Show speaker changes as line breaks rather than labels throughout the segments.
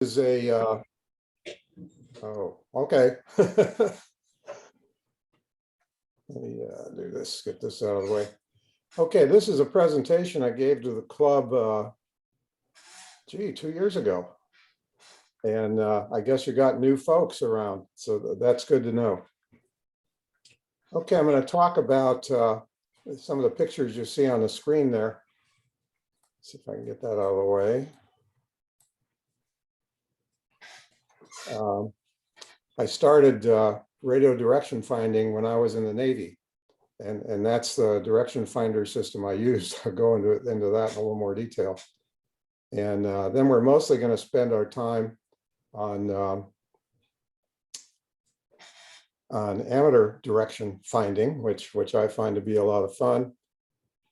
Is a, oh, okay. Let me do this, get this out of the way. Okay, this is a presentation I gave to the club, 2 years ago. And I guess you got new folks around, so that's good to know. Okay, I'm going to talk about some of the pictures you see on the screen there. See if I can get that out of the way. I started radio direction finding when I was in the Navy, and that's the direction finder system I used. I'll go into that in a little more detail. And then we're mostly going to spend our time on amateur direction finding, which I find to be a lot of fun.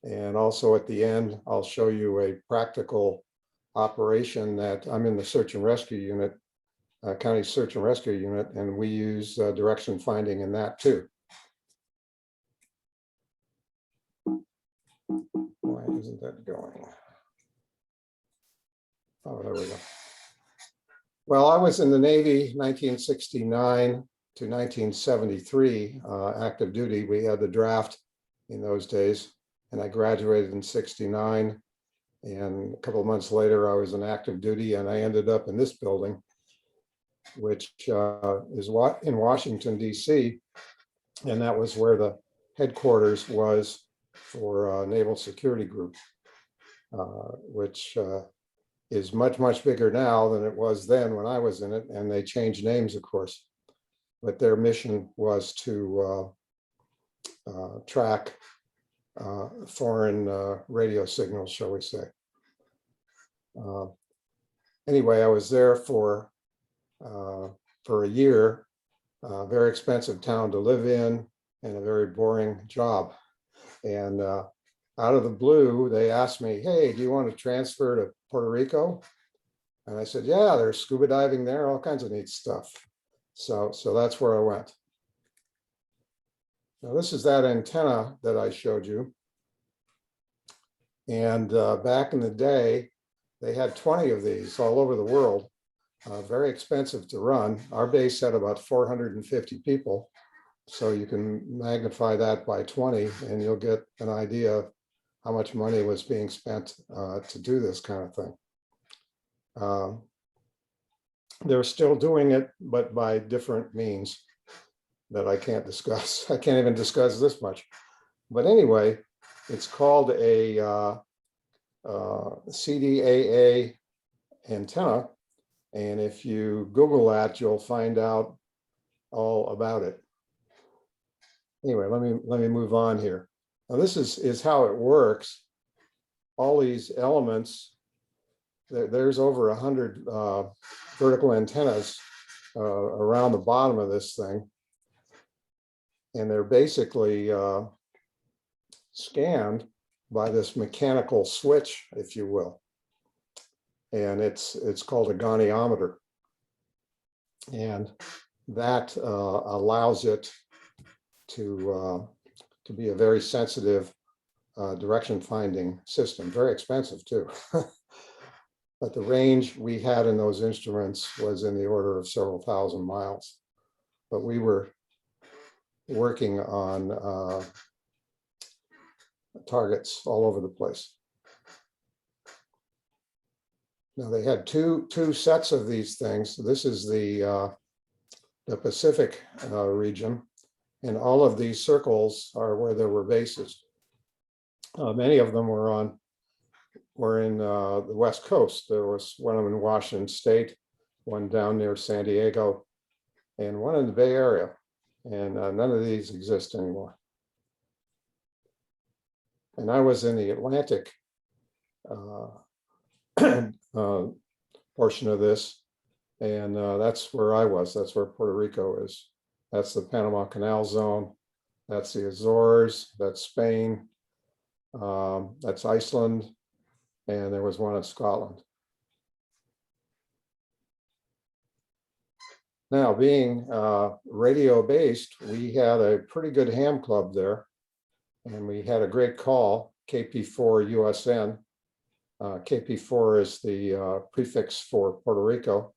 And also at the end, I'll show you a practical operation that I'm in the search and rescue unit, county search and rescue unit, and we use direction finding in that too. Why isn't that going? Oh, there we go. Well, I was in the Navy 1969 to 1973, active duty. We had the draft in those days, and I graduated in 69. And a couple of months later, I was in active duty, and I ended up in this building, which is in Washington, D.C. And that was where the headquarters was for Naval Security Group, which is much, much bigger now than it was then when I was in it. And they changed names, of course. But their mission was to track foreign radio signals, shall we say. Anyway, I was there for a year, very expensive town to live in and a very boring job. And out of the blue, they asked me, hey, do you want to transfer to Puerto Rico? And I said, yeah, there's scuba diving there, all kinds of neat stuff. So that's where I went. Now, this is that antenna that I showed you. And back in the day, they had 20 of these all over the world, very expensive to run. Our base had about 450 people. So you can magnify that by 20 and you'll get an idea of how much money was being spent to do this kind of thing. They're still doing it, but by different means that I can't discuss. I can't even discuss this much. But anyway, it's called a CDAA antenna. And if you Google that, you'll find out all about it. Anyway, let me move on here. Now this is how it works. All these elements, there's over 100 vertical antennas around the bottom of this thing. And they're basically scanned by this mechanical switch, if you will. And it's called a goniometer. And that allows it to be a very sensitive direction finding system, very expensive too. But the range we had in those instruments was in the order of several thousand miles. But we were working on targets all over the place. Now they had two sets of these things. This is the Pacific region, and all of these circles are where there were bases. Many of them were in the West Coast. There was one in Washington State, one down near San Diego, and one in the Bay Area. And none of these exist anymore. And I was in the Atlantic portion of this, and that's where I was. That's where Puerto Rico is. That's the Panama Canal Zone. That's the Azores. That's Spain. That's Iceland. And there was one in Scotland. Now, being radio-based, we had a pretty good ham club there, and we had a great call, KP4 USN. KP4 is the prefix for Puerto Rico,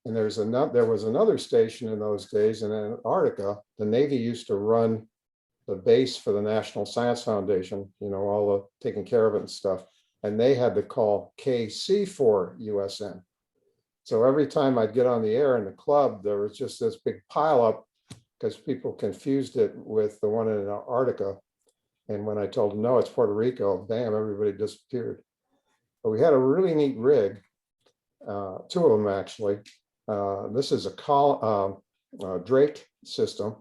And there was another station in those days in Antarctica. The Navy used to run the base for the National Science Foundation, all the taking care of it and stuff. And they had to call KC4USN. So every time I'd get on the air in the club, there was just this big pileup because people confused it with the one in Antarctica. And when I told them, no, it's Puerto Rico, bam, everybody disappeared. But we had a really neat rig, two of them actually. This is a Drake system.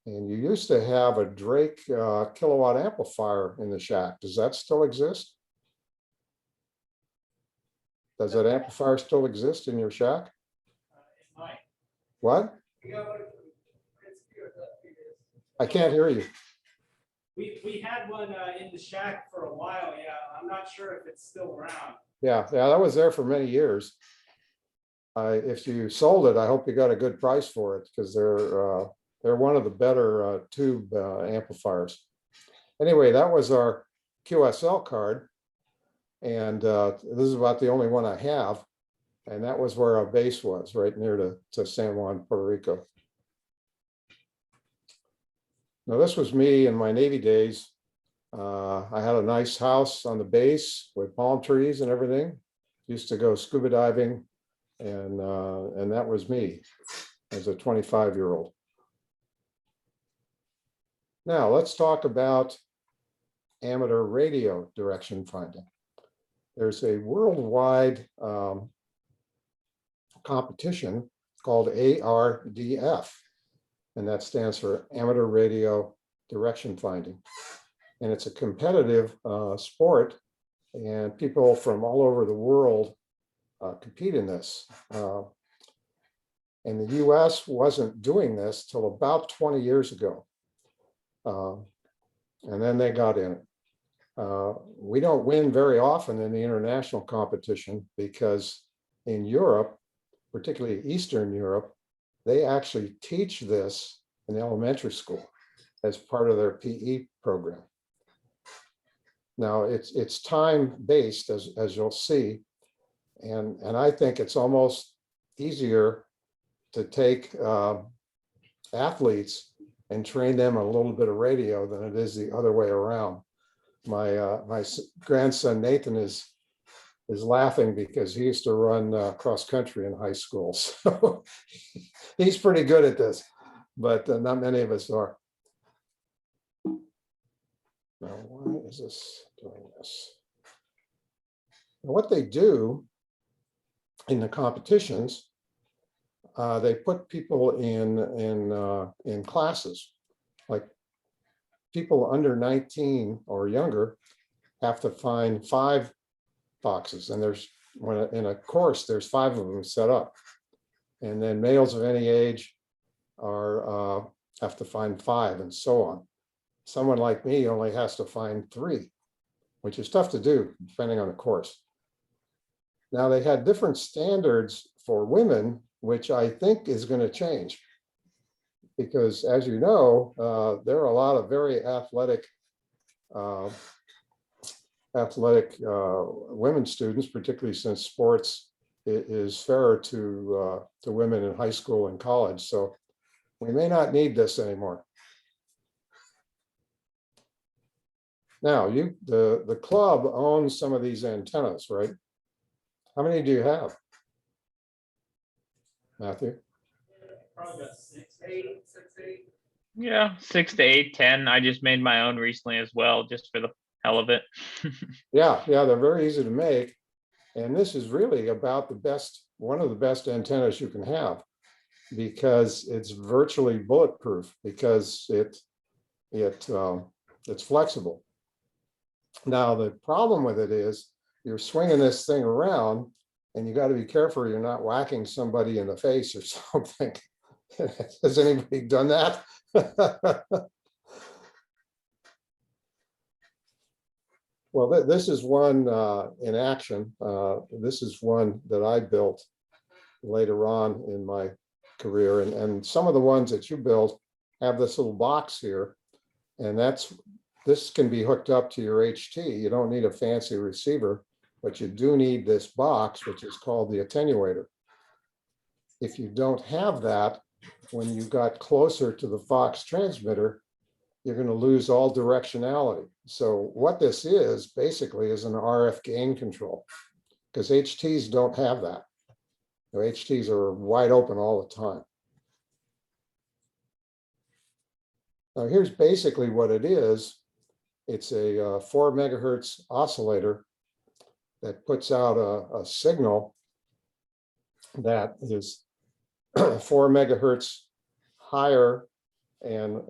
And you used to have a Drake kilowatt amplifier in the shack. Does that still exist? Does that amplifier still exist in your shack?
It might.
What? I can't hear you.
We had one in the shack for a while. Yeah, I'm not sure if it's still around.
Yeah, that was there for many years. If you sold it, I hope you got a good price for it because they're one of the better tube amplifiers. Anyway, that was our QSL card. And this is about the only one I have. And that was where our base was, right near to San Juan, Puerto Rico. Now, this was me in my Navy days. I had a nice house on the base with palm trees and everything. Used to go scuba diving, and that was me as a 25-year-old. Now, let's talk about amateur radio direction finding. There's a worldwide competition called ARDF, and that stands for Amateur Radio Direction Finding. And it's a competitive sport, and people from all over the world compete in this. And the US wasn't doing this till about 20 years ago. And then they got in it. We don't win very often in the international competition because in Europe, particularly Eastern Europe, they actually teach this in elementary school as part of their PE program. Now it's time-based, as you'll see, and I think it's almost easier to take athletes and train them a little bit of radio than it is the other way around. My grandson Nathan is laughing because he used to run cross country in high school, so he's pretty good at this, but not many of us are. Now, why is this doing this? Now, what they do in the competitions, they put people in classes. Like people under 19 or younger have to find 5 boxes, and in a course there's 5 of them set up, and then males of any age have to find 5, and so on. Someone like me only has to find 3, which is tough to do depending on the course. Now, they had different standards for women, which I think is going to change, because as you know, there are a lot of very athletic women students, particularly since sports is fairer to women in high school and college. So we may not need this anymore. Now, the club owns some of these antennas, right? How many do you have, Matthew?
Probably about 6, 8.
Yeah, 6 to 8, 10. I just made my own recently as well, just for the hell of it.
Yeah, they're very easy to make. And this is really about one of the best antennas you can have, because it's virtually bulletproof, because it's flexible. Now, the problem with it is you're swinging this thing around, and you got to be careful you're not whacking somebody in the face or something. Has anybody done that? Well, this is one in action. This is one that I built later on in my career. And some of the ones that you built have this little box here. And this can be hooked up to your HT. You don't need a fancy receiver, but you do need this box, which is called the attenuator. If you don't have that, when you got closer to the Fox transmitter, you're going to lose all directionality. So what this is basically is an RF gain control, because HTs don't have that. You know, HTs are wide open all the time. Now here's basically what it is. It's a 4 megahertz oscillator that puts out a signal that is 4 megahertz higher and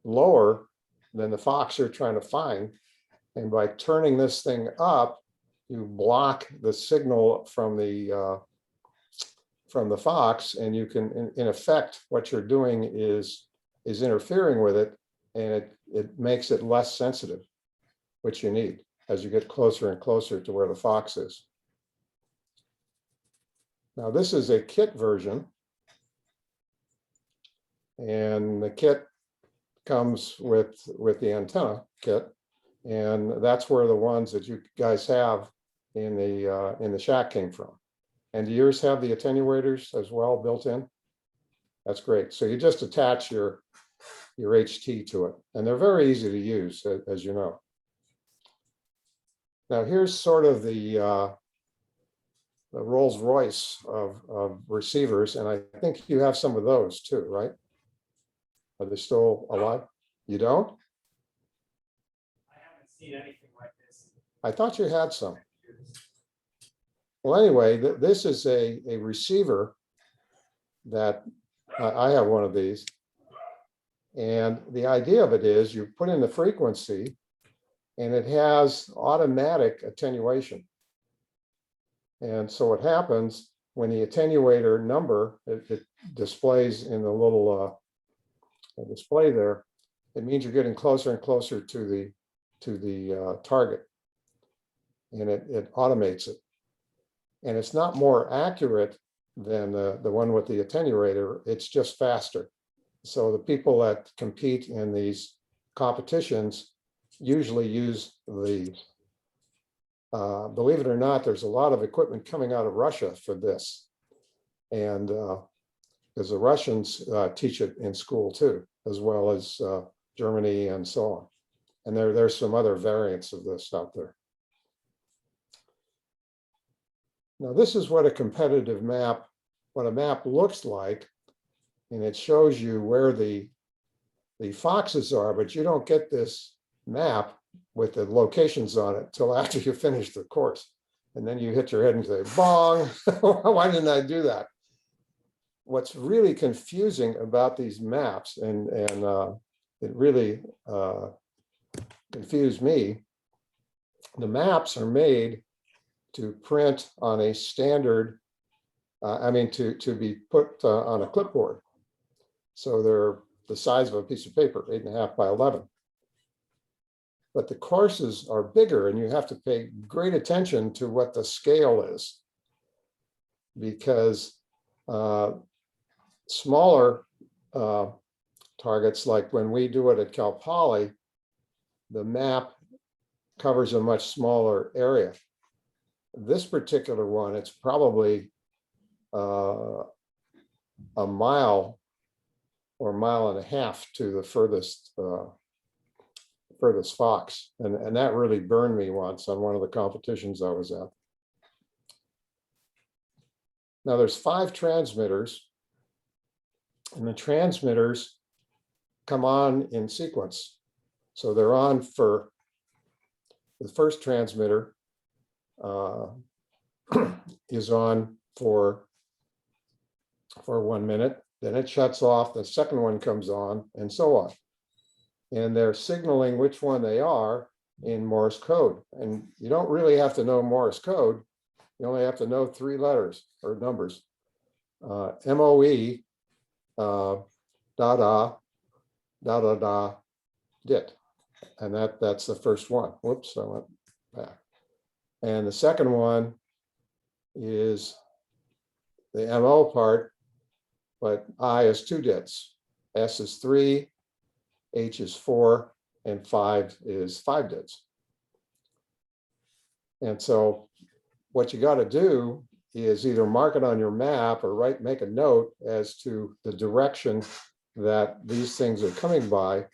lower than the Fox you're trying to find. And by turning this thing up, you block the signal from the Fox, and you can, in effect, what you're doing is interfering with it, and it makes it less sensitive, which you need as you get closer and closer to where the Fox is. Now this is a kit version, and the kit comes with the antenna kit, and that's where the ones that you guys have in the shack came from. And do yours have the attenuators as well built in? That's great. So you just attach your HT to it, and they're very easy to use, as you know. Now here's sort of the Rolls Royce of receivers, and I think you have some of those too, right? Are they still alive? You don't?
I haven't seen anything like this.
I thought you had some. Well, anyway, this is a receiver that I have one of these. And the idea of it is you put in the frequency and it has automatic attenuation. And so what happens when the attenuator number, it displays in the little display there, it means you're getting closer and closer to the target, and it automates it. And it's not more accurate than the one with the attenuator, it's just faster. So the people that compete in these competitions usually use these. Believe it or not, there's a lot of equipment coming out of Russia for this. And because the Russians teach it in school too, as well as Germany and so on. And there's some other variants of this out there. Now this is what a competitive map, what a map looks like. And it shows you where the Foxes are, but you don't get this map with the locations on it till after you finish the course. And then you hit your head and say, bong, why didn't I do that? What's really confusing about these maps, and it really confused me, the maps are made to print on a standard, to be put on a clipboard. So they're the size of a piece of paper, 8.5 by 11. But the courses are bigger, and you have to pay great attention to what the scale is, because smaller targets, like when we do it at Cal Poly, the map covers a much smaller area. This particular one, it's probably a mile or a mile and a half to the furthest Fox. And that really burned me once on one of the competitions I was at. Now there's 5 transmitters, and the transmitters come on in sequence. So they're on for the first transmitter is on for 1 minute, then it shuts off, the second one comes on, and so on. And they're signaling which one they are in Morse code. And you don't really have to know Morse code. You only have to know 3 letters or numbers. MOE, da da, da da da, dit. And that's the first one. Whoops, I went back. And the second one is the MO part, but I is 2 dits. S is 3, H is 4, and 5 is 5 dits. And so what you got to do is either mark it on your map or make a note as to the direction that these things are coming by.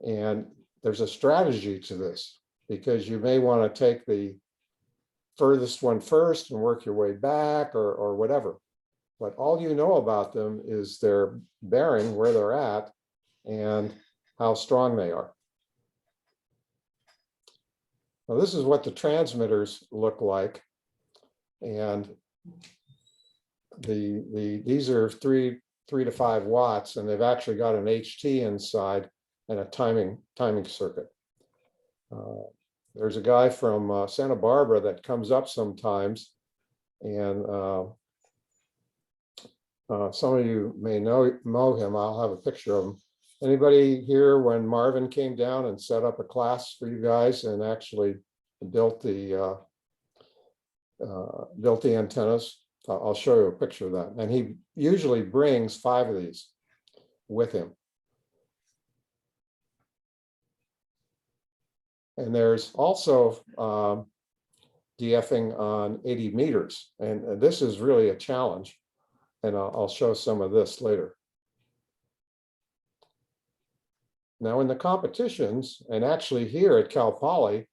And there's a strategy to this, because you may want to take the furthest one first and work your way back, or whatever. But all you know about them is their bearing, where they're at, and how strong they are. Now, this is what the transmitters look like. And these are 3 to 5 watts, and they've actually got an HT inside and a timing circuit. There's a guy from Santa Barbara that comes up sometimes, and some of you may know him. I'll have a picture of him. Anybody here when Marvin came down and set up a class for you guys and actually built the antennas? I'll show you a picture of that. And he usually brings 5 of these with him. And there's also DFing on 80 meters. And this is really a challenge. And I'll show some of this later. Now in the competitions, and actually here at Cal Poly,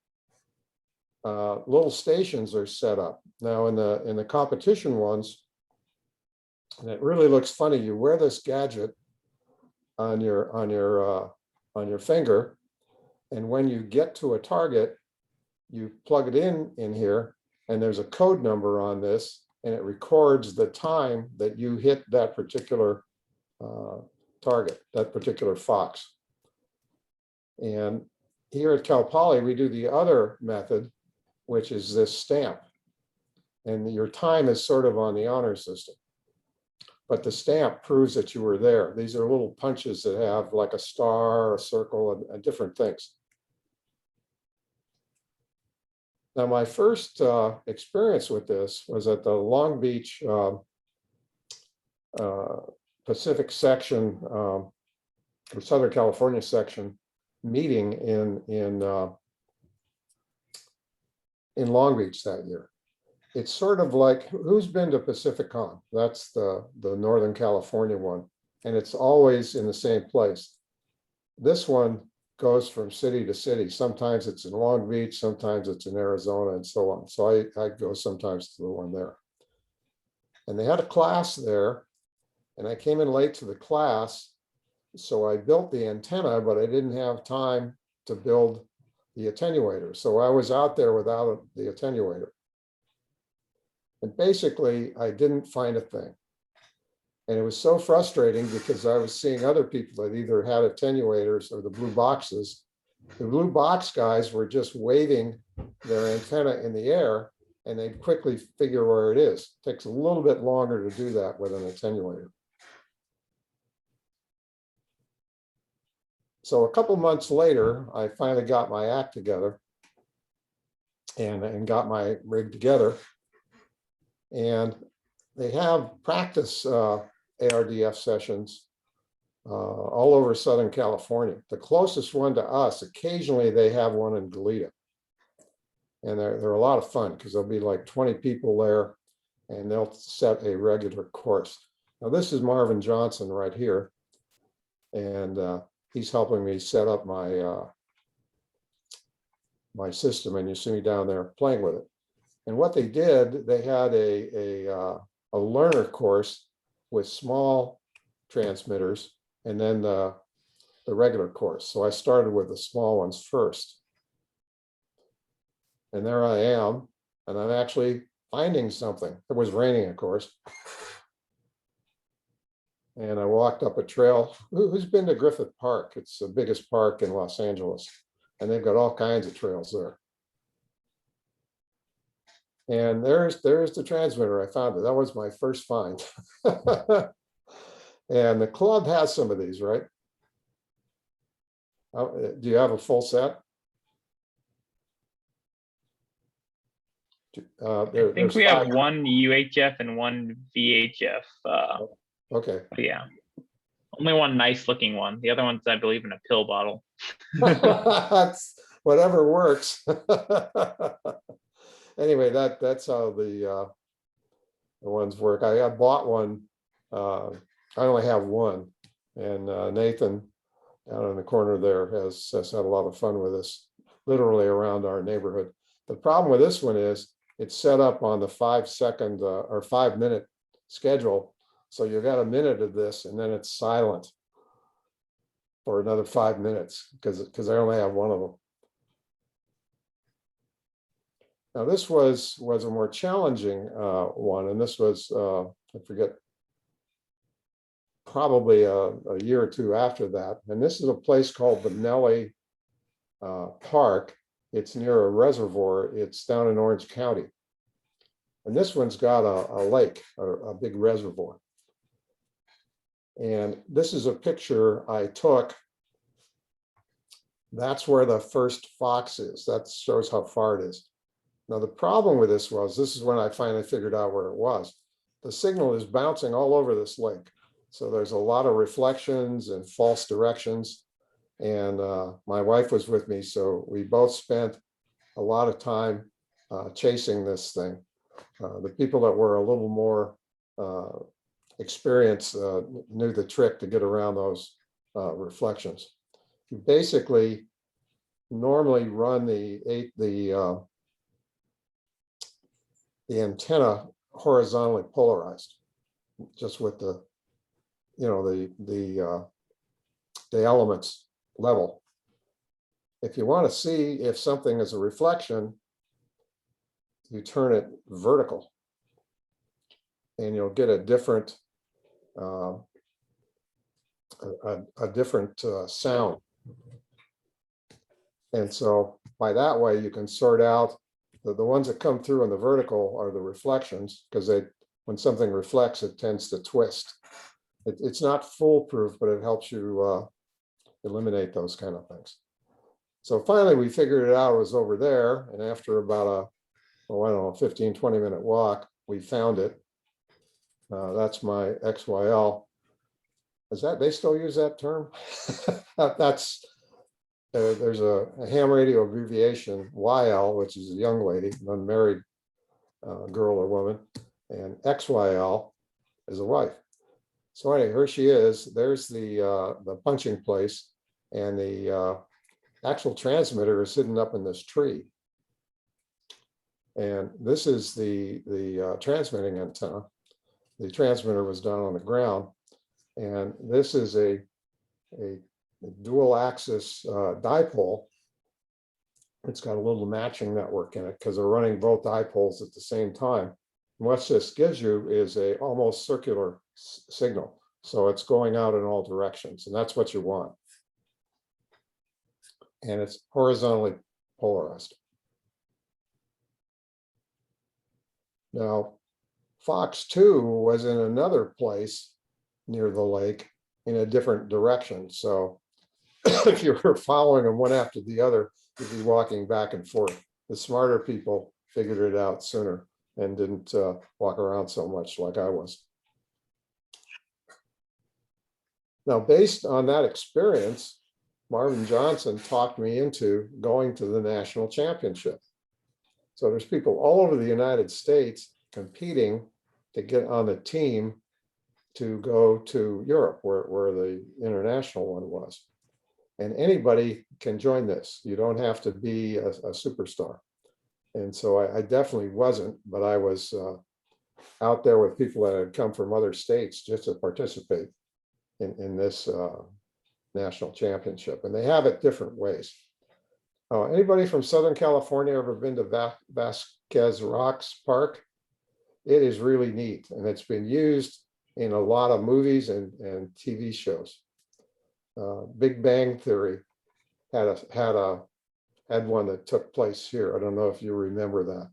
little stations are set up. Now in the competition ones, and it really looks funny. You wear this gadget on your finger, and when you get to a target, you plug it in here, and there's a code number on this, and it records the time that you hit that particular target, that particular fox. And here at Cal Poly, we do the other method, which is this stamp. And your time is sort of on the honor system. But the stamp proves that you were there. These are little punches that have like a star, a circle, and different things. Now, my first experience with this was at the Long Beach Pacific section, or Southern California section meeting in Long Beach that year. It's sort of like, who's been to Pacific-Con? That's the Northern California one. And it's always in the same place. This one goes from city to city. Sometimes it's in Long Beach, sometimes it's in Arizona, and so on. So I go sometimes to the one there. And they had a class there, and I came in late to the class. So I built the antenna, but I didn't have time to build the attenuator. So I was out there without the attenuator. And basically, I didn't find a thing. And it was so frustrating because I was seeing other people that either had attenuators or the blue boxes. The blue box guys were just waving their antenna in the air, and they'd quickly figure where it is. It takes a little bit longer to do that with an attenuator. So a couple months later, I finally got my act together and got my rig together. And they have practice ARDF sessions all over Southern California. The closest one to us, occasionally they have one in Goleta. And they're a lot of fun because there'll be like 20 people there, and they'll set a regular course. Now this is Marvin Johnson right here. And he's helping me set up my my system, and you see me down there playing with it. And what they did, they had a learner course with small transmitters, and then the regular course. So I started with the small ones first. And there I am, and I'm actually finding something. It was raining, of course. And I walked up a trail. Who's been to Griffith Park? It's the biggest park in Los Angeles, and they've got all kinds of trails there. And there's the transmitter. I found it. That was my first find. And the club has some of these, right? Do you have a full set?
I think we have one UHF and one VHF.
Okay.
Yeah, only one nice looking one. The other one's, I believe, in a pill bottle.
That's whatever works. Anyway, that's how the the ones work. I bought one. I only have one, and Nathan down in the corner there has had a lot of fun with this, literally around our neighborhood. The problem with this one is it's set up on the 5-second or 5-minute schedule. So you got a minute of this and then it's silent for another 5 minutes because I only have one of them. Now this was a more challenging one, and this was, I forget, probably a year or two after that. And this is a place called the Nelly Park. It's near a reservoir. It's down in Orange County. And this one's got a lake, a big reservoir. And this is a picture I took. That's where the first fox is. That shows how far it is. Now, the problem with this is when I finally figured out where it was. The signal is bouncing all over this lake. So there's a lot of reflections and false directions. And my wife was with me, so we both spent a lot of time chasing this thing. The people that were a little more experienced knew the trick to get around those reflections. You basically normally run the antenna horizontally polarized, just with the elements level. If you want to see if something is a reflection, you turn it vertical, and you'll get a different sound. And so by that way, you can sort out the ones that come through in the vertical are the reflections, because when something reflects, it tends to twist. It's not foolproof, but it helps you eliminate those kind of things. So finally, we figured it out. It was over there. And after about I don't know, 15-20 minute walk, we found it. That's my XYL. They still use that term? There's a ham radio abbreviation, YL, which is a young lady, an unmarried girl or woman, and XYL is a wife. So anyway, here she is. There's the punching place, and the actual transmitter is sitting up in this tree. And this is the transmitting antenna. The transmitter was down on the ground, and this is a dual axis dipole. It's got a little matching network in it because they're running both dipoles at the same time. And what this gives you is a almost circular signal. So it's going out in all directions, and that's what you want. And it's horizontally polarized. Now, Fox 2 was in another place near the lake in a different direction. So if you were following them one after the other, you'd be walking back and forth. The smarter people figured it out sooner and didn't walk around so much like I was. Now, based on that experience, Marvin Johnson talked me into going to the national championship. So there's people all over the United States competing to get on the team to go to Europe, where the international one was. And anybody can join this. You don't have to be a superstar. And so I definitely wasn't, but I was out there with people that had come from other states just to participate in this national championship. And they have it different ways. Anybody from Southern California ever been to Vasquez Rocks Park? It is really neat, and it's been used in a lot of movies and TV shows. Big Bang Theory had one that took place here. I don't know if you remember that.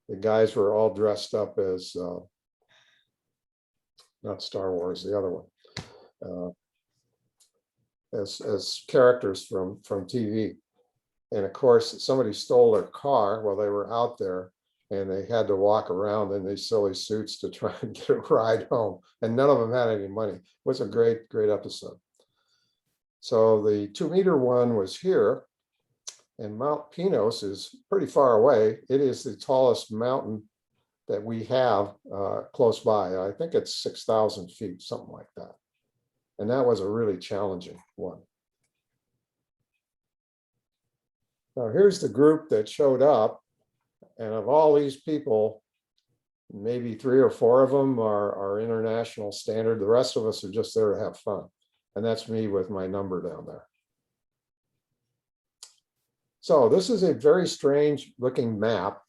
The guys were all dressed up as not Star Wars, the other one, as characters from TV. And of course, somebody stole their car while they were out there, and they had to walk around in these silly suits to try and get a ride home. And none of them had any money. It was a great episode. So the 2-meter one was here, and Mount Pinos is pretty far away. It is the tallest mountain that we have close by. I think it's 6,000 feet, something like that. And that was a really challenging one. Now here's the group that showed up, and of all these people, maybe 3 or 4 of them are international standard. The rest of us are just there to have fun. And that's me with my number down there. So this is a very strange looking map.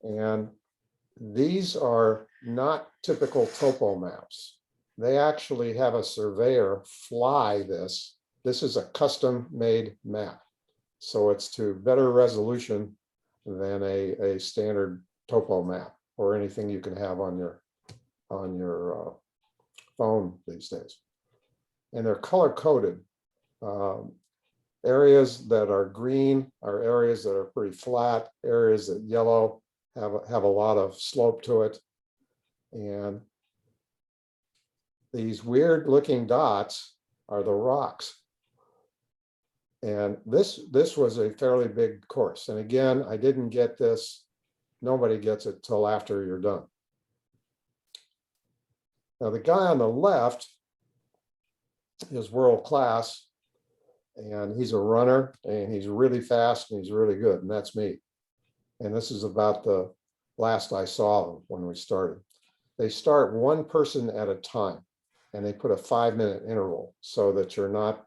And these are not typical topo maps. They actually have a surveyor fly this. This is a custom made map. So it's to better resolution than a standard topo map or anything you can have on your phone these days. And they're color coded. Areas that are green are areas that are pretty flat. Areas that yellow have a lot of slope to it. And these weird looking dots are the rocks. And this was a fairly big course. And again, I didn't get this. Nobody gets it till after you're done. Now the guy on the left is world class, and he's a runner, and he's really fast, and he's really good, and that's me. And this is about the last I saw them when we started. They start one person at a time, and they put a 5-minute interval so that you're not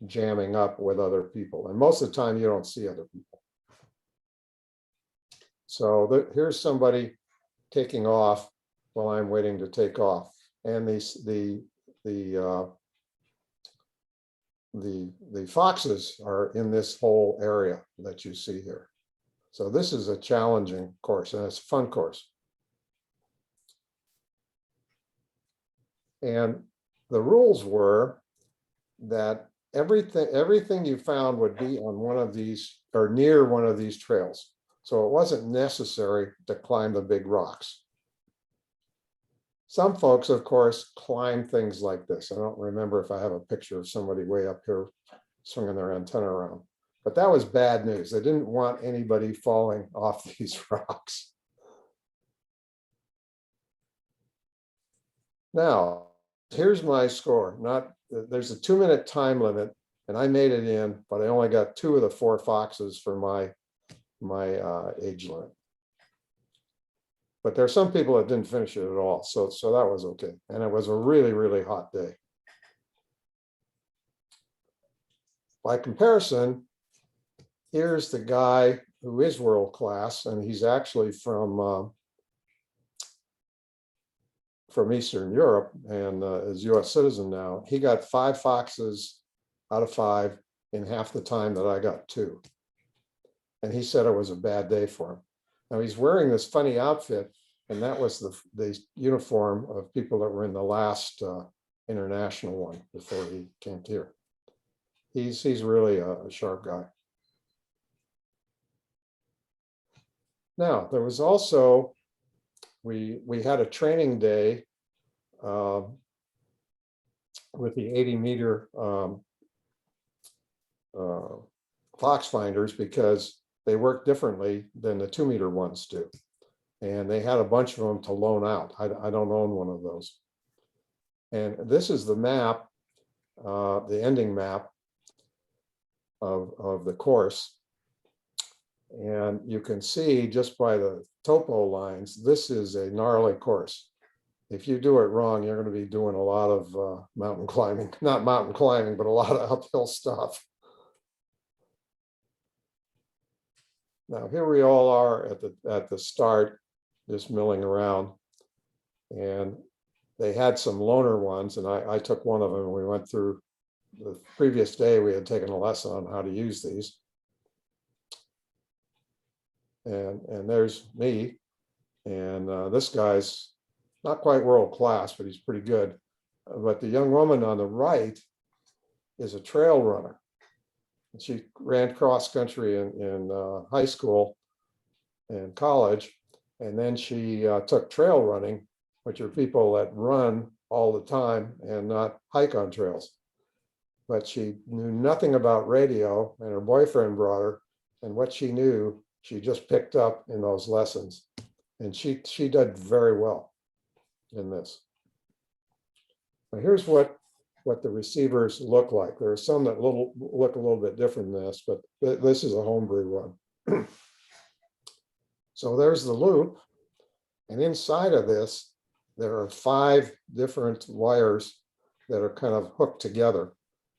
jamming up with other people. And most of the time you don't see other people. So here's somebody taking off while I'm waiting to take off. And the foxes are in this whole area that you see here. So this is a challenging course, and it's a fun course. And the rules were that everything you found would be on one of these or near one of these trails. So it wasn't necessary to climb the big rocks. Some folks, of course, climb things like this. I don't remember if I have a picture of somebody way up here swinging their antenna around, but that was bad news. They didn't want anybody falling off these rocks. Now, here's my score. There's a 2-minute time limit, and I made it in, but I only got 2 of the 4 foxes for my age limit. But there are some people that didn't finish it at all, so that was okay. And it was a really, really hot day. By comparison, here's the guy who is world class, and he's actually from Eastern Europe and is US citizen now. He got 5 foxes out of 5 in half the time that I got 2. And he said it was a bad day for him. Now he's wearing this funny outfit, and that was the uniform of people that were in the last international one before he came here. He's really a sharp guy. Now there was also, we had a training day with the 80-meter fox finders, because they work differently than the 2-meter ones do. And they had a bunch of them to loan out. I don't own one of those. And this is the map, the ending map of the course. And you can see just by the topo lines, this is a gnarly course. If you do it wrong, you're going to be doing a lot of mountain climbing, not mountain climbing, but a lot of uphill stuff. Now here we all are at the start, just milling around, and they had some loner ones, and I took one of them, and we went through. The previous day we had taken a lesson on how to use these, and there's me, and this guy's not quite world class, but he's pretty good. But the young woman on the right is a trail runner. She ran cross country in high school and college, and then she took trail running, which are people that run all the time and not hike on trails. But she knew nothing about radio, and her boyfriend brought her, and what she knew, she just picked up in those lessons. And she did very well in this. Now here's what the receivers look like. There are some that look a little bit different than this, but this is a homebrew one. So there's the loop, and inside of this, there are 5 different wires that are kind of hooked together.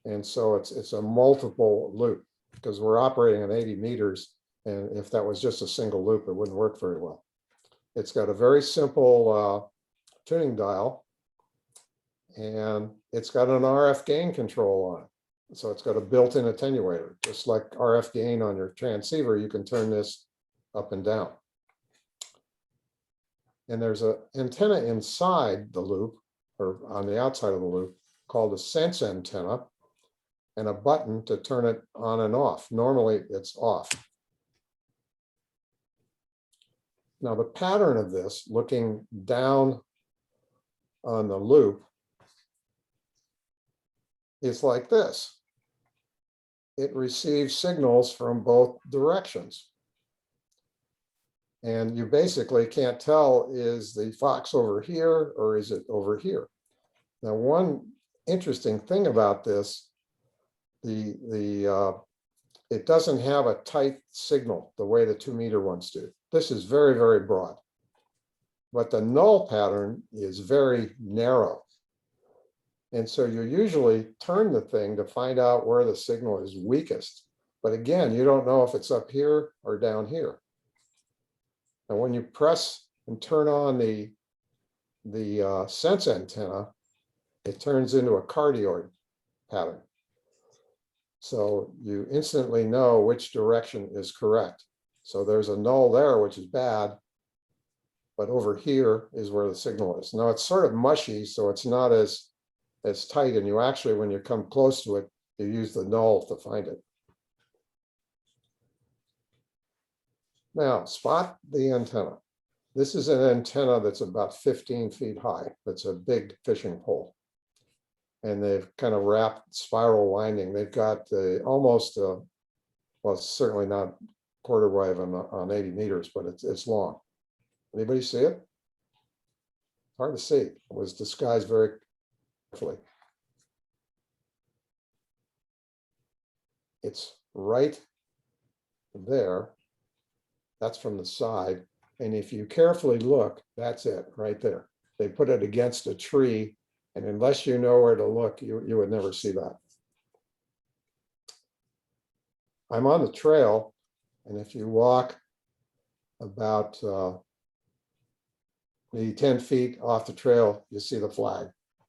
And so it's a multiple loop because we're operating at 80 meters. And if that was just a single loop, it wouldn't work very well. It's got a very simple tuning dial, and it's got an RF gain control on it. So it's got a built-in attenuator, just like RF gain on your transceiver. You can turn this up and down. And there's an antenna inside the loop, or on the outside of the loop, called a sense antenna, and a button to turn it on and off. Normally it's off. Now the pattern of this, looking down on the loop, is like this. It receives signals from both directions. And you basically can't tell, is the fox over here or is it over here? Now, one interesting thing about this, it doesn't have a tight signal the way the 2-meter ones do. This is very, very broad. But the null pattern is very narrow. And so you usually turn the thing to find out where the signal is weakest. But again, you don't know if it's up here or down here. And when you press and turn on the sense antenna, it turns into a cardioid pattern. So you instantly know which direction is correct. So there's a null there, which is bad, but over here is where the signal is. Now it's sort of mushy, so it's not as tight, and you actually, when you come close to it, you use the null to find it. Now, spot the antenna. This is an antenna that's about 15 feet high. That's a big fishing pole. And they've kind of wrapped spiral winding. They've got almost, well, it's certainly not quarter wave on 80 meters, but it's long. Anybody see it? Hard to see. It was disguised very carefully. It's right there. That's from the side. And if you carefully look, that's it right there. They put it against a tree, and unless you know where to look, you would never see that. I'm on the trail, and if you walk about maybe 10 feet off the trail, you see the flag.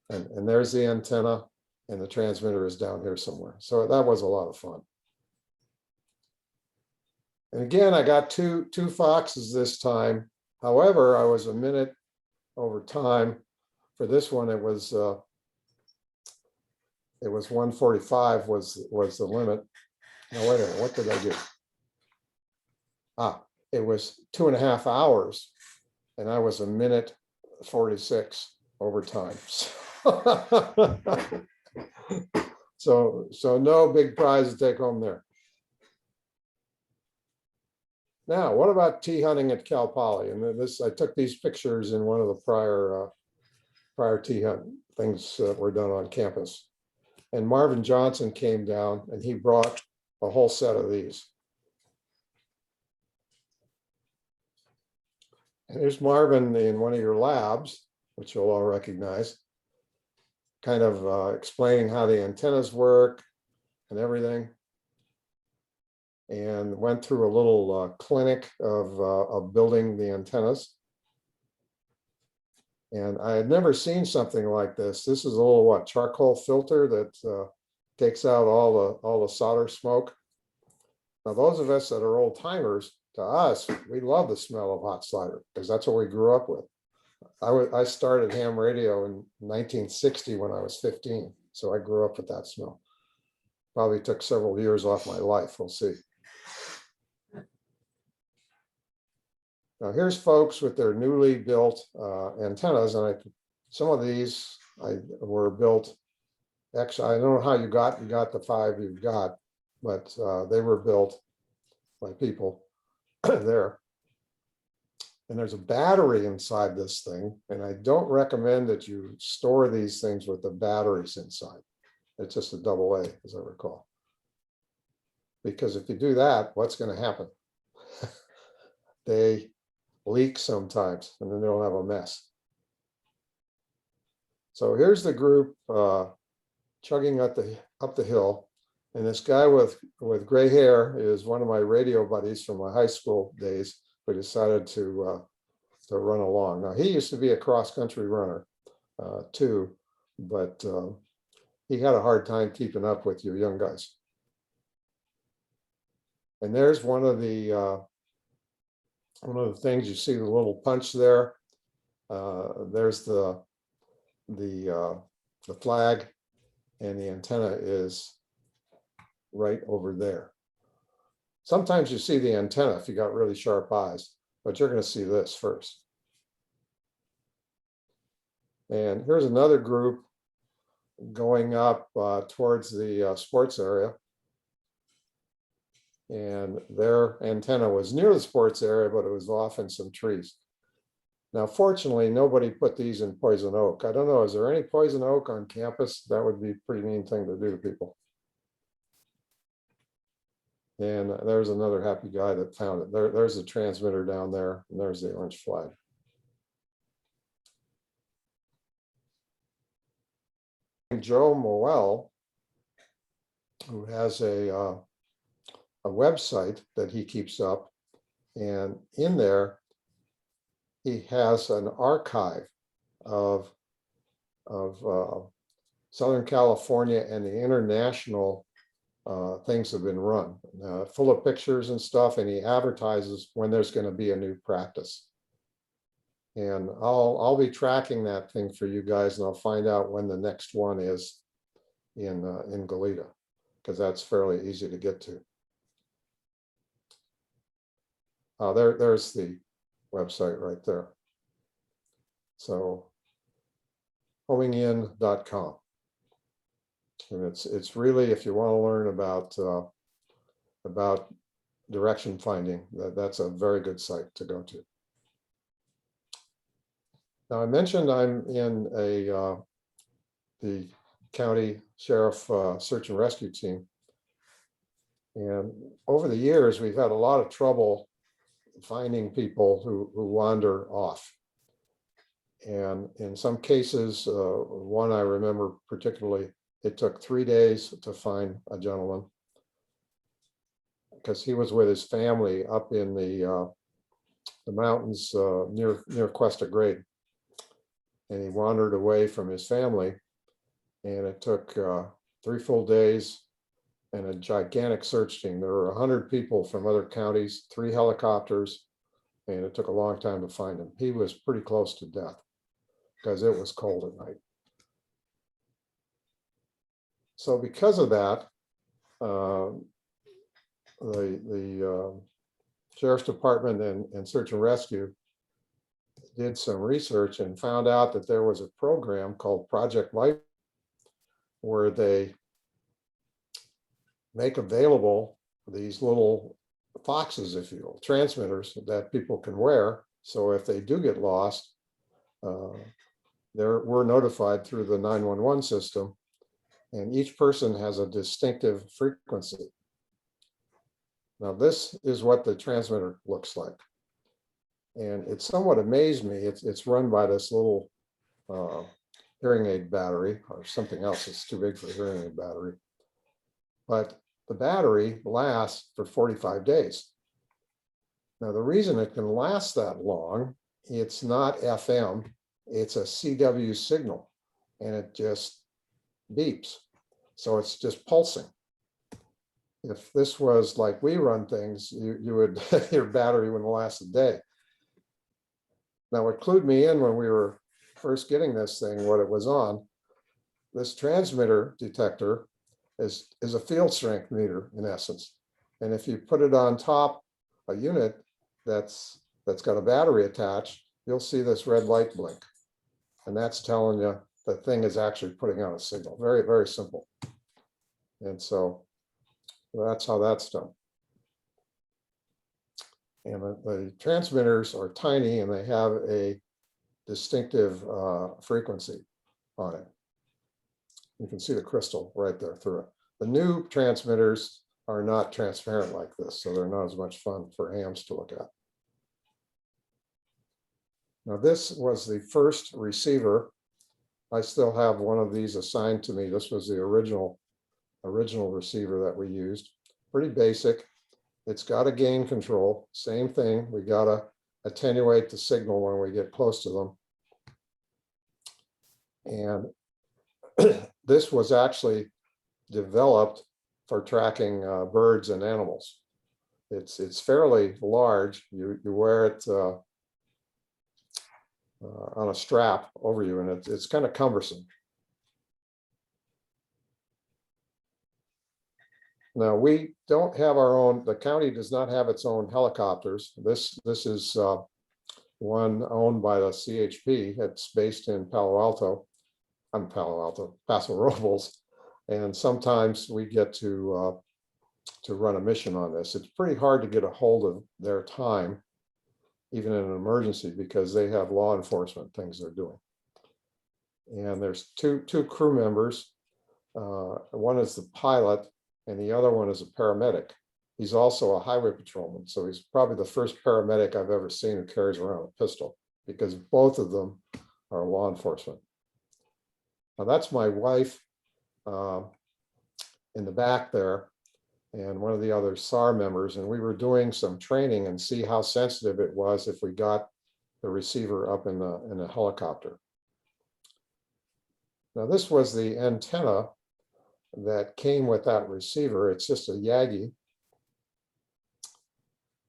And there's the antenna, and the transmitter is down here somewhere. So that was a lot of fun. And again, I got two foxes this time. However, I was a minute over time. For this one, it was 1:45 was the limit. Now wait a minute, what did I do? It was 2.5 hours, and I was a minute 46 over time. So no big prize to take home there. Now, what about tea hunting at Cal Poly? And this, I took these pictures in one of the prior tea hunt things that were done on campus. And Marvin Johnson came down and he brought a whole set of these. And here's Marvin in one of your labs, which you'll all recognize, kind of explaining how the antennas work and everything. And went through a little clinic of building the antennas. And I had never seen something like this. This is a little charcoal filter that takes out all the solder smoke. Now, those of us that are old timers, to us, we love the smell of hot cider because that's what we grew up with. I started ham radio in 1960 when I was 15, so I grew up with that smell. Probably took several years off my life. We'll see. Now here's folks with their newly built antennas, and some of these were built. Actually, I don't know how you got the 5 you've got, but they were built by people there. And there's a battery inside this thing, and I don't recommend that you store these things with the batteries inside. It's just a AA, as I recall. Because if you do that, what's going to happen? They leak sometimes, and then they'll have a mess. So here's the group chugging up the hill, and this guy with gray hair is one of my radio buddies from my high school days. We decided to run along. Now, he used to be a cross-country runner too, but he had a hard time keeping up with you young guys. And there's one of the things you see, the little punch there. There's the flag, and the antenna is right over there. Sometimes you see the antenna if you got really sharp eyes, but you're going to see this first. And here's another group going up towards the sports area. And their antenna was near the sports area, but it was off in some trees. Now, fortunately, nobody put these in poison oak. I don't know, is there any poison oak on campus? That would be a pretty mean thing to do to people. And there's another happy guy that found it. There's the transmitter down there, and there's the orange flag. Joe Moel, who has a website that he keeps up, and in there he has an archive of Southern California and the international things have been run, full of pictures and stuff, and he advertises when there's going to be a new practice. And I'll be tracking that thing for you guys, and I'll find out when the next one is in Goleta, because that's fairly easy to get to. There's the website right there. So homingin.com. And it's really, if you want to learn about direction finding, that's a very good site to go to. Now, I mentioned I'm in the county sheriff search and rescue team. And over the years, we've had a lot of trouble finding people who wander off. And in some cases, one I remember particularly, it took 3 days to find a gentleman because he was with his family up in the mountains near Cuesta Grade. And he wandered away from his family, and it took 3 full days and a gigantic search team. There were 100 people from other counties, 3 helicopters, and it took a long time to find him. He was pretty close to death because it was cold at night. So because of that, the Sheriff's Department and Search and Rescue did some research and found out that there was a program called Project Life where they make available these little foxes, if you will, transmitters that people can wear. So if they do get lost, we're notified through the 911 system, and each person has a distinctive frequency. Now, this is what the transmitter looks like. And it somewhat amazed me. It's run by this little hearing aid battery or something else that's too big for a hearing aid battery. But the battery lasts for 45 days. Now, the reason it can last that long, it's not FM, it's a CW signal, and it just beeps. So it's just pulsing. If this was like we run things, you would your battery wouldn't last a day. Now, what clued me in when we were first getting this thing, what it was on, this transmitter detector is a field strength meter in essence. And if you put it on top a unit that's got a battery attached, you'll see this red light blink. And that's telling you the thing is actually putting out a signal. Very, very simple. And so that's how that's done. And the transmitters are tiny and they have a distinctive frequency on it. You can see the crystal right there through it. The new transmitters are not transparent like this, so they're not as much fun for hams to look at. Now, this was the first receiver. I still have one of these assigned to me. This was the original receiver that we used. Pretty basic. It's got a gain control, same thing. We got to attenuate the signal when we get close to them. And this was actually developed for tracking birds and animals. It's fairly large. You wear it on a strap over you, and it's kind of cumbersome. Now, we don't have our own, the county does not have its own helicopters. This is one owned by the CHP. It's based in Paso Robles. And sometimes we get to run a mission on this. It's pretty hard to get a hold of their time, even in an emergency, because they have law enforcement things they're doing. And there's two crew members. One is the pilot, and the other one is a paramedic. He's also a highway patrolman, so he's probably the first paramedic I've ever seen who carries around a pistol, because both of them are law enforcement. Now, that's my wife in the back there, and one of the other SAR members, and we were doing some training and see how sensitive it was if we got the receiver up in the helicopter. Now, this was the antenna that came with that receiver. It's just a Yagi,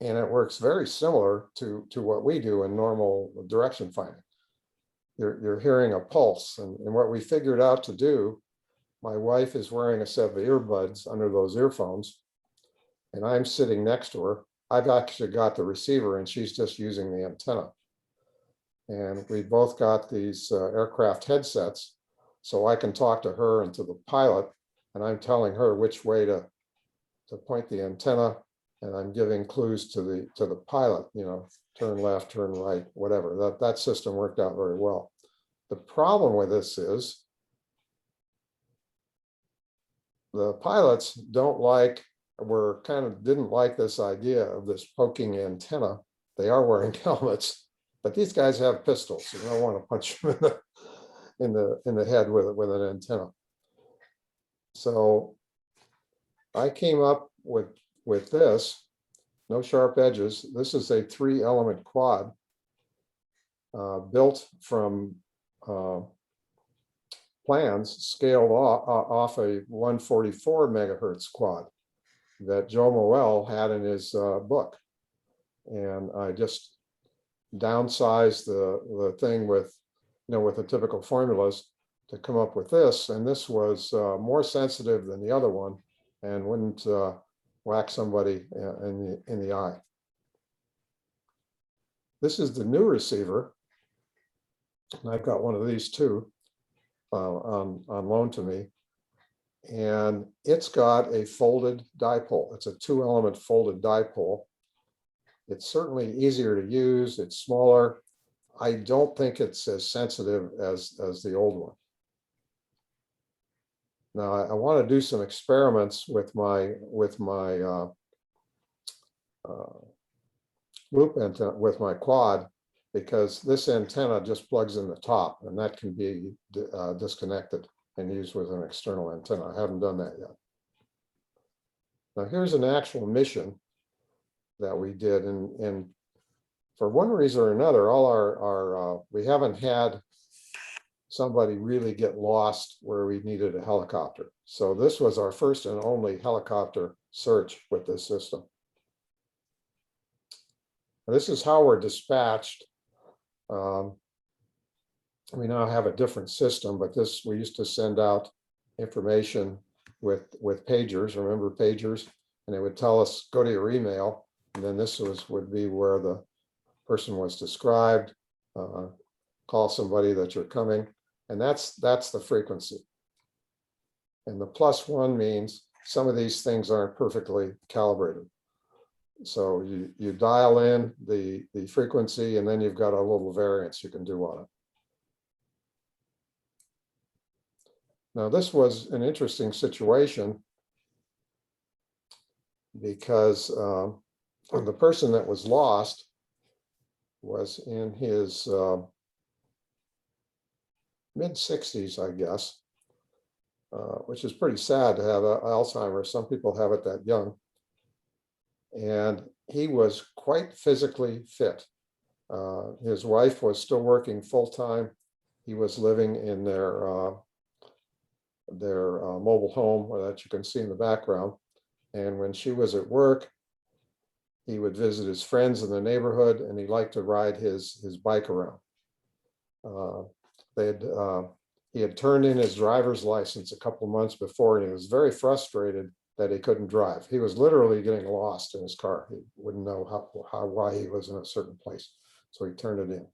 and it works very similar to what we do in normal direction finding. You're hearing a pulse, and what we figured out to do, my wife is wearing a set of earbuds under those earphones, and I'm sitting next to her. I've actually got the receiver, and she's just using the antenna. And we both got these aircraft headsets, so I can talk to her and to the pilot, and I'm telling her which way to point the antenna, and I'm giving clues to the pilot, you know, turn left, turn right, whatever. That system worked out very well. The problem with this is the pilots didn't like this idea of this poking antenna. They are wearing helmets, but these guys have pistols, so you don't want to punch them in the head with an antenna. So I came up with this, no sharp edges. This is a 3-element quad built from plans scaled off a 144 megahertz quad that Joe Moel had in his book. And I just downsized the thing with the typical formulas to come up with this. And this was more sensitive than the other one and wouldn't whack somebody in the eye. This is the new receiver. And I've got one of these too on loan to me. And it's got a folded dipole. It's a 2-element folded dipole. It's certainly easier to use. It's smaller. I don't think it's as sensitive as the old one. Now, I want to do some experiments with my loop antenna, with my quad, because this antenna just plugs in the top, and that can be disconnected and used with an external antenna. I haven't done that yet. Now, here's an actual mission that we did, and for one reason or another, all our we haven't had somebody really get lost where we needed a helicopter. So this was our first and only helicopter search with this system. Now, this is how we're dispatched. We now have a different system, but we used to send out information with pagers. Remember pagers? And they would tell us, go to your email. And then this would be where the person was described, call somebody that you're coming. And that's the frequency. And the +1 means some of these things aren't perfectly calibrated. So you dial in the frequency, and then you've got a little variance you can do on it. Now, this was an interesting situation because the person that was lost was in his mid-60s, I guess, which is pretty sad to have Alzheimer's. Some people have it that young. And he was quite physically fit. His wife was still working full-time. He was living in their mobile home that you can see in the background. And when she was at work, he would visit his friends in the neighborhood, and he liked to ride his bike around. He had turned in his driver's license a couple of months before, and he was very frustrated that he couldn't drive. He was literally getting lost in his car. He wouldn't know why he was in a certain place. So he turned it in.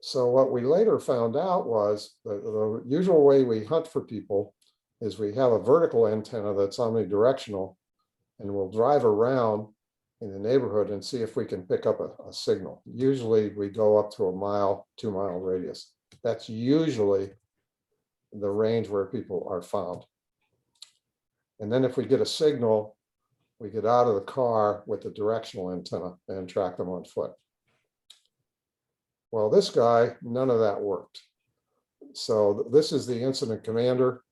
So what we later found out was the usual way we hunt for people is we have a vertical antenna that's omnidirectional, and we'll drive around in the neighborhood and see if we can pick up a signal. Usually we go up to a 2-mile radius. That's usually the range where people are found. And then if we get a signal, we get out of the car with the directional antenna and track them on foot. Well, this guy, none of that worked. So this is the incident commander,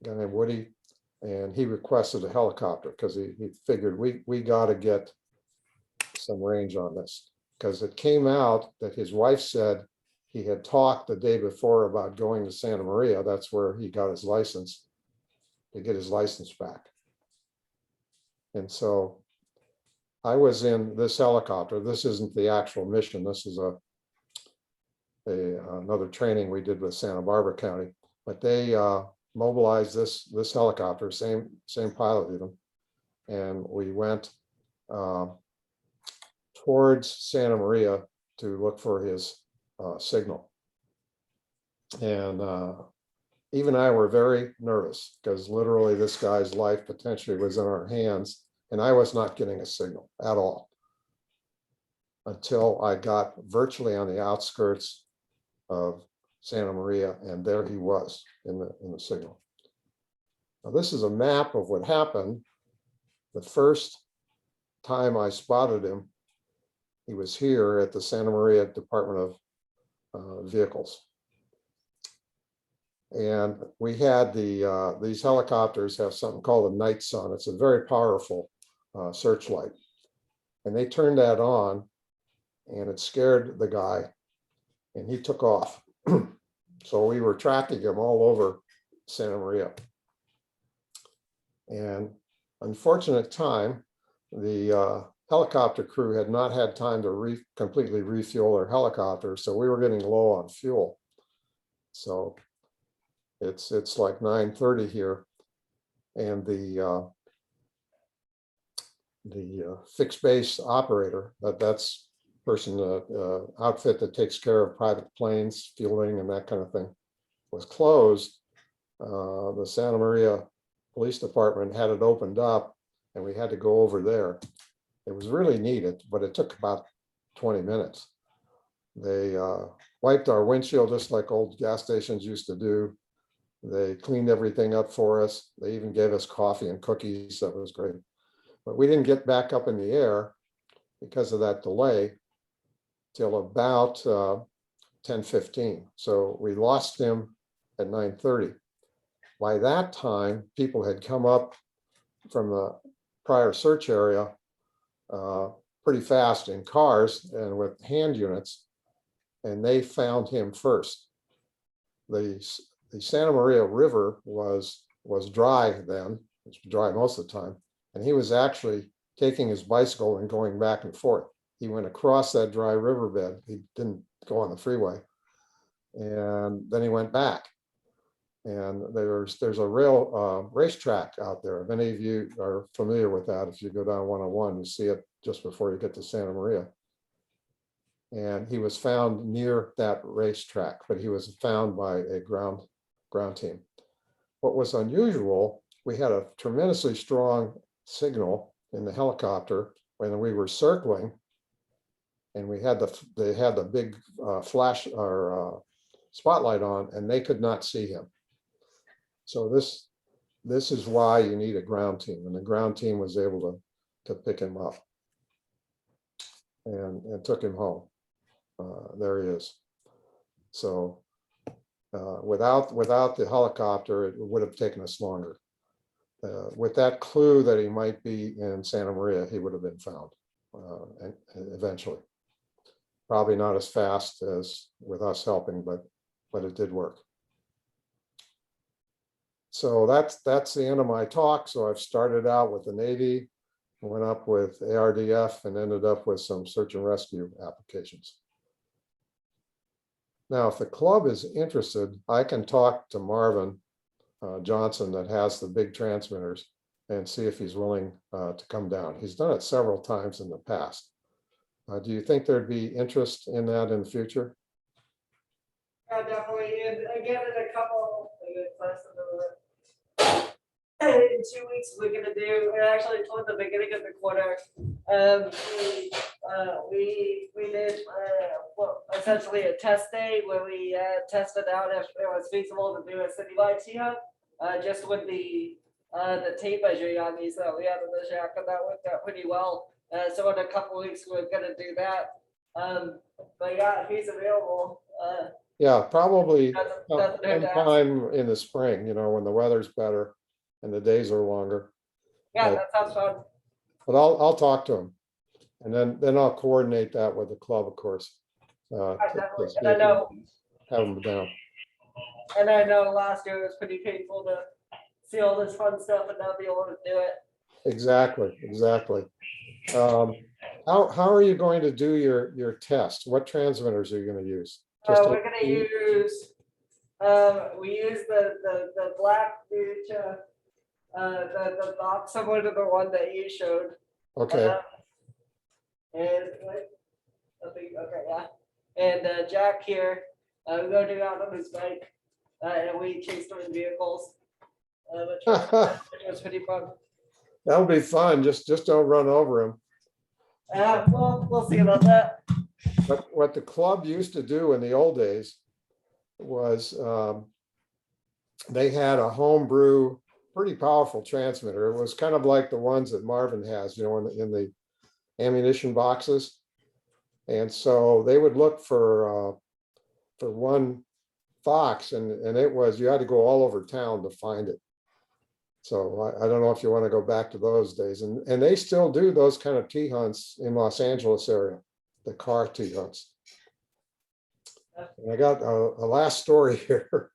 a guy named Woody, and he requested a helicopter because he figured we got to get some range on this, because it came out that his wife said he had talked the day before about going to Santa Maria. That's where he got his license, to get his license back. And so I was in this helicopter. This isn't the actual mission. This is another training we did with Santa Barbara County, but they mobilized this helicopter, same pilot even, and we went towards Santa Maria to look for his signal. And even I were very nervous, because literally this guy's life potentially was in our hands, and I was not getting a signal at all until I got virtually on the outskirts of Santa Maria, and there he was in the signal. Now, this is a map of what happened. The first time I spotted him, he was here at the Santa Maria Department of Vehicles. And we had these helicopters have something called a night sun. It's a very powerful searchlight. And they turned that on, and it scared the guy, and he took off. So we were tracking him all over Santa Maria. And unfortunate time, the helicopter crew had not had time to completely refuel their helicopter, so we were getting low on fuel. So it's like 9:30 here, and the fixed base operator, that's person, outfit that takes care of private planes, fueling and that kind of thing, was closed. The Santa Maria Police Department had it opened up, and we had to go over there. It was really needed, but it took about 20 minutes. They wiped our windshield just like old gas stations used to do. They cleaned everything up for us. They even gave us coffee and cookies. That was great. But we didn't get back up in the air because of that delay till about 10:15. So we lost him at 9:30. By that time, people had come up from the prior search area pretty fast in cars and with hand units, and they found him first. The Santa Maria River was dry then. It's dry most of the time, and he was actually taking his bicycle and going back and forth. He went across that dry riverbed. He didn't go on the freeway, and then he went back. And there's a rail racetrack out there. If any of you are familiar with that, if you go down 101, you see it just before you get to Santa Maria. And he was found near that racetrack, but he was found by a ground team. What was unusual, we had a tremendously strong signal in the helicopter when we were circling, and they had the big flash or spotlight on, and they could not see him. So this is why you need a ground team, and the ground team was able to pick him up and took him home. There he is. So without the helicopter, it would have taken us longer. With that clue that he might be in Santa Maria, he would have been found and eventually. Probably not as fast as with us helping, but it did work. So that's the end of my talk. So I've started out with the Navy, went up with ARDF, and ended up with some search and rescue applications. Now, if the club is interested, I can talk to Marvin Johnson that has the big transmitters and see if he's willing to come down. He's done it several times in the past. Do you think there'd be interest in that in the future?
Yeah, definitely. And again, in 2 weeks, we're gonna do, and actually toward the beginning of the quarter, we did well, essentially a test day where we tested out if it was feasible to do a citywide TIA, just with the tape measure on these that we had in the shack, and that worked out pretty well. So in a couple weeks, we're gonna do that. But yeah, if he's available.
Yeah, probably
doesn't hurt to ask.
sometime in the spring, when the weather's better and the days are longer.
Yeah,
But-
that sounds fun.
But I'll talk to him, and then I'll coordinate that with the club, of course.
Definitely.
see
And I
if we
know,
can have them down.
and I know last year it was pretty painful to see all this fun stuff and not be able to do it.
Exactly. How are you going to do your test? What transmitters are you going to use? Just
We're gonna use, we use the black, the box similar to the one that you showed.
Okay,
And wait, I think, okay, yeah. And Jack here, we go do out on his bike, and we chased him in vehicles. Which was pretty fun.
that'll be fun. Just don't run over him.
Well, we'll see about that.
But what the club used to do in the old days was they had a homebrew, pretty powerful transmitter. It was kind of like the ones that Marvin has, in the ammunition boxes. And so they would look for one Fox, and it was, you had to go all over town to find it. So I don't know if you want to go back to those days, and they still do those kind of tea hunts in Los Angeles area, the car tea hunts. And I got a last story here.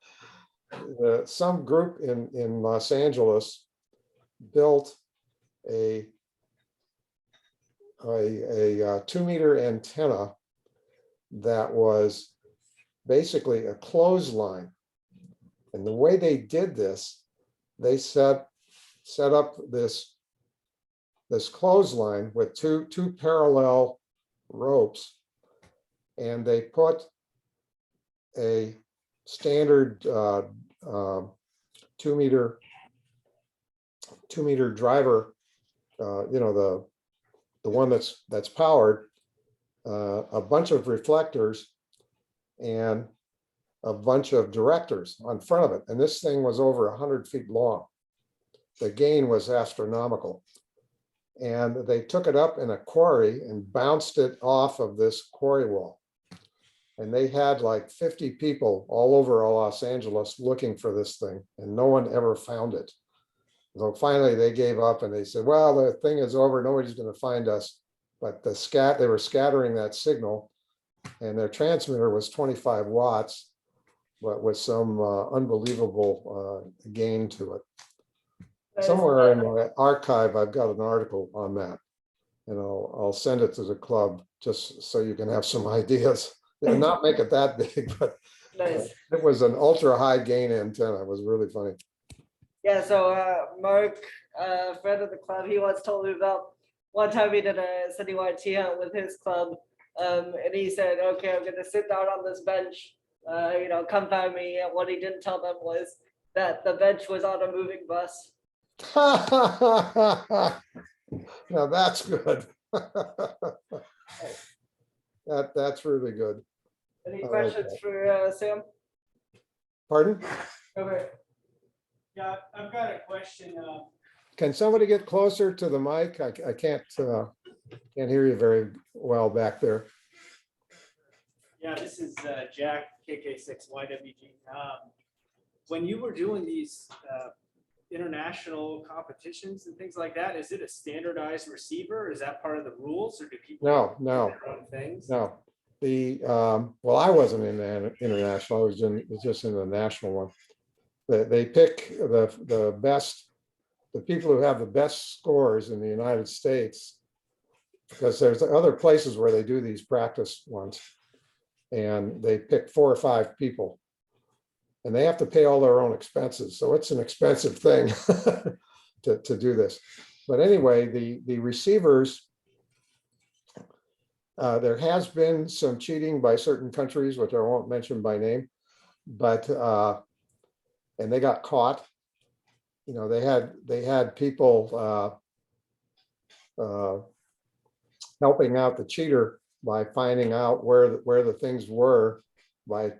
Some group in Los Angeles built a 2-meter antenna that was basically a clothesline. And the way they did this, they set up this clothesline with two parallel ropes, and they put a standard 2-meter driver, the one that's powered, a bunch of reflectors and a bunch of directors on front of it. And this thing was over 100 feet long. The gain was astronomical. And they took it up in a quarry and bounced it off of this quarry wall. And they had like 50 people all over Los Angeles looking for this thing, and no one ever found it. So finally they gave up and they said, well, the thing is over, nobody's going to find us. But they were scattering that signal, and their transmitter was 25 watts, but with some unbelievable gain to it. Somewhere in my archive, I've got an article on that, and I'll send it to the club just so you can have some ideas. And not make it that big, but
Nice.
it was an ultra high gain antenna. It was really funny.
Yeah, so Mark, friend of the club, he once told me about one time he did a citywide tea hunt with his club, and he said, okay, I'm gonna sit down on this bench, come find me. And what he didn't tell them was that the bench was on a moving bus.
Now that's good. That's really good.
Any
I like
questions for Sam?
Pardon?
Okay.
Yeah, I've got a question.
Can somebody get closer to the mic? I can't hear you very well back there.
Yeah, this is Jack, KK6YWG. When you were doing these international competitions and things like that, is it a standardized receiver? Is that part of the rules, or do people
No,
do
no,
their own things?
no. The well, I wasn't in the international. I was just in the national one. They pick the best, the people who have the best scores in the United States, because there's other places where they do these practice ones, and they pick 4 or 5 people, and they have to pay all their own expenses. So it's an expensive thing to do this. But anyway, the receivers, there has been some cheating by certain countries, which I won't mention by name, but and they got caught. You know, they had people helping out the cheater by finding out where the things were by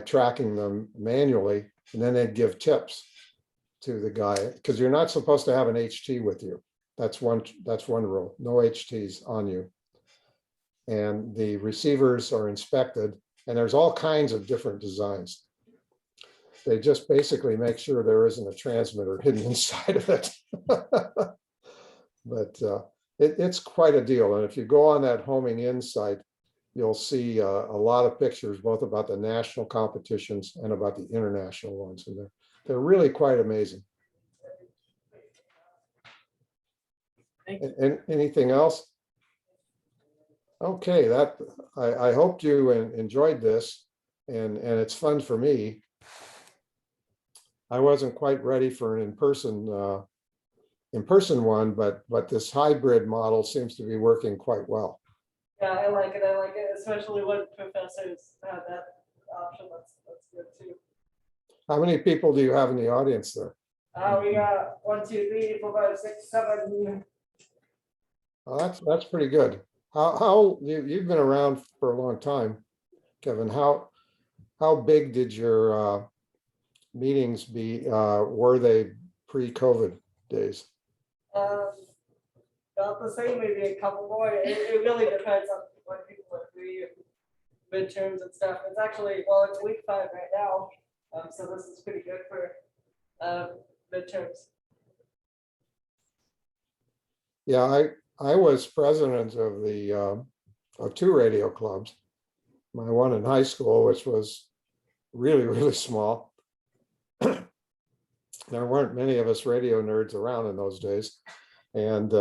tracking them manually, and then they'd give tips to the guy, because you're not supposed to have an HT with you. That's one rule. No HTs on you. And the receivers are inspected, and there's all kinds of different designs. They just basically make sure there isn't a transmitter hidden inside of it. But it's quite a deal. And if you go on that homing in site, you'll see a lot of pictures, both about the national competitions and about the international ones. And they're really quite amazing. And anything else? Okay, that I hope you enjoyed this, and it's fun for me. I wasn't quite ready for an in-person one, but this hybrid model seems to be working quite well.
Yeah, I like it. I like it, especially when professors have that option. That's good too.
How many people do you have in the audience there?
We got 1, 2, 3, 4, 5, 6, 7.
Oh, that's pretty good. How you've been around for a long time, Kevin. How big did your meetings be? Were they pre-COVID days?
About the same, maybe a couple more. It really depends on what people are doing, midterms and stuff. It's actually, well, it's week 5 right now, so this is pretty good for midterms.
Yeah, I was president of the of 2 radio clubs. My one in high school, which was really small. There weren't many of us radio nerds around in those days, and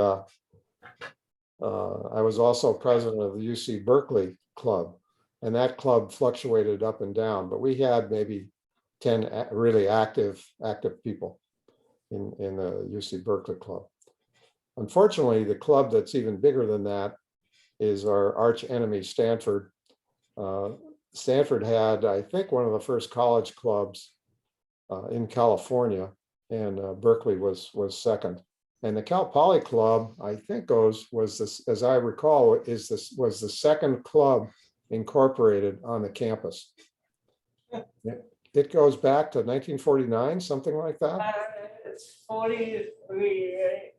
I was also president of the UC Berkeley club, and that club fluctuated up and down, but we had maybe 10 really active people in the UC Berkeley club. Unfortunately, the club that's even bigger than that is our arch enemy, Stanford. Stanford had, I think, one of the first college clubs in California, and Berkeley was second. And the Cal Poly Club, I think, was this, as I recall, was the second club incorporated on the campus. It goes back to 1949, something like that.
It's 43.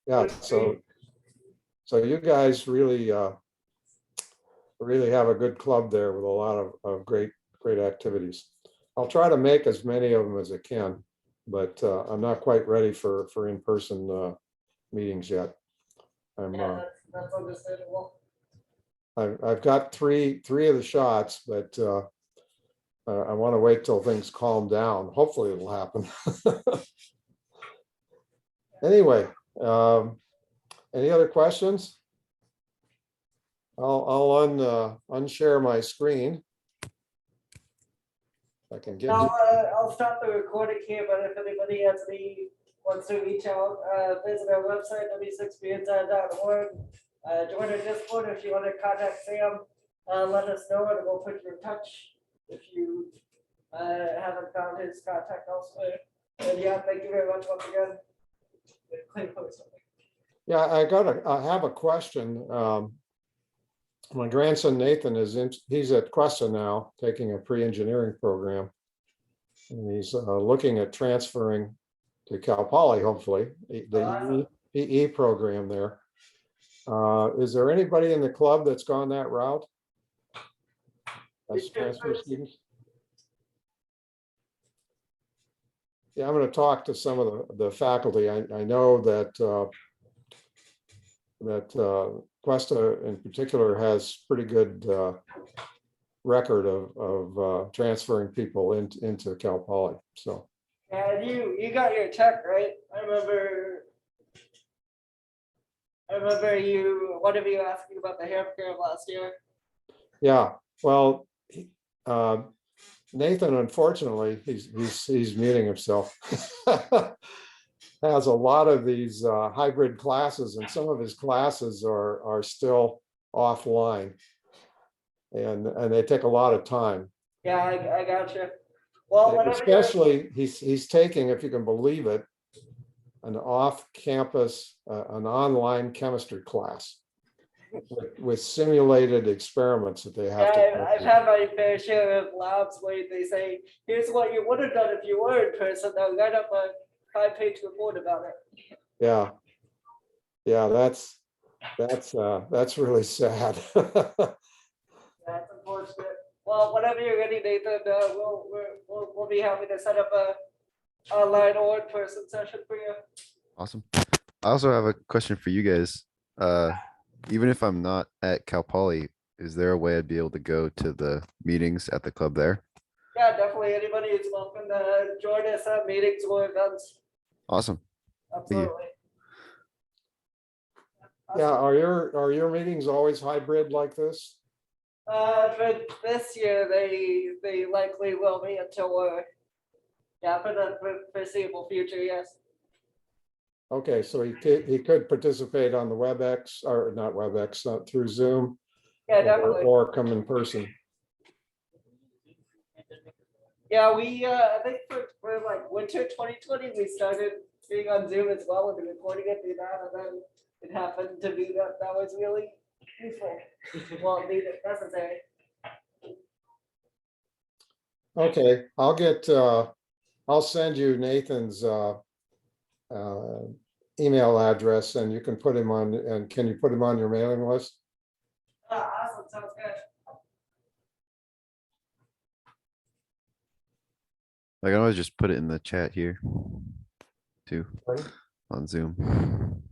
Yeah, so you guys really have a good club there with a lot of great activities. I'll try to make as many of them as I can, but I'm not quite ready for in-person meetings yet.
Yeah, that's understandable.
I've got three of the shots, but I want to wait till things calm down. Hopefully it'll happen. Anyway, any other questions? I'll unshare my screen. I can get.
I'll stop the recording here, but if anybody wants to reach out, visit our website, w6bnside.org. Join our Discord if you want to contact Sam. Let us know and we'll put you in touch if you haven't found his contact elsewhere. And yeah, thank you very much once again.
Yeah, I have a question. My grandson Nathan he's at Cuesta now, taking a pre-engineering program. And he's looking at transferring to Cal Poly, hopefully, the PE program there. Is there anybody in the club that's gone that route? As transfer students? Yeah, I'm going to talk to some of the faculty. I know that Cuesta in particular has pretty good record of transferring people into Cal Poly. So
And you got your check, right? I remember you, one of you asking about the hair care last year.
yeah, well, Nathan, unfortunately, he's muting himself. Has a lot of these hybrid classes, and some of his classes are still offline, and they take a lot of time.
Yeah, I got you. Well,
And
whatever you're-
especially he's taking, if you can believe it, an off-campus, an online chemistry class with simulated experiments that they have to.
Yeah, I've had my fair share of labs where they say, here's what you would have done if you were in person. They'll write up a 5-page report about it.
Yeah. Yeah, that's really sad.
That's unfortunate. Well, whenever you're ready, Nathan, we'll be happy to set up a online or in-person session for you.
Awesome. I also have a question for you guys. Even if I'm not at Cal Poly, is there a way I'd be able to go to the meetings at the club there?
Yeah, definitely. Anybody is welcome to join us at meetings or events.
Awesome.
Absolutely.
Yeah, are your meetings always hybrid like this?
For this year, they likely will be until yeah, for the foreseeable future, yes.
Okay, so he could participate on the WebEx, or not WebEx, through Zoom,
Yeah, definitely.
or come in person.
Yeah, I think for like winter 2020, we started being on Zoom as well and recording it through that, and then it happened to be that was really useful. Well, needed, necessary.
Okay, I'll send you Nathan's email address, and you can put him on, and can you put him on your mailing list?
Awesome, sounds good.
I can always just put it in the chat here too
Right.
on Zoom.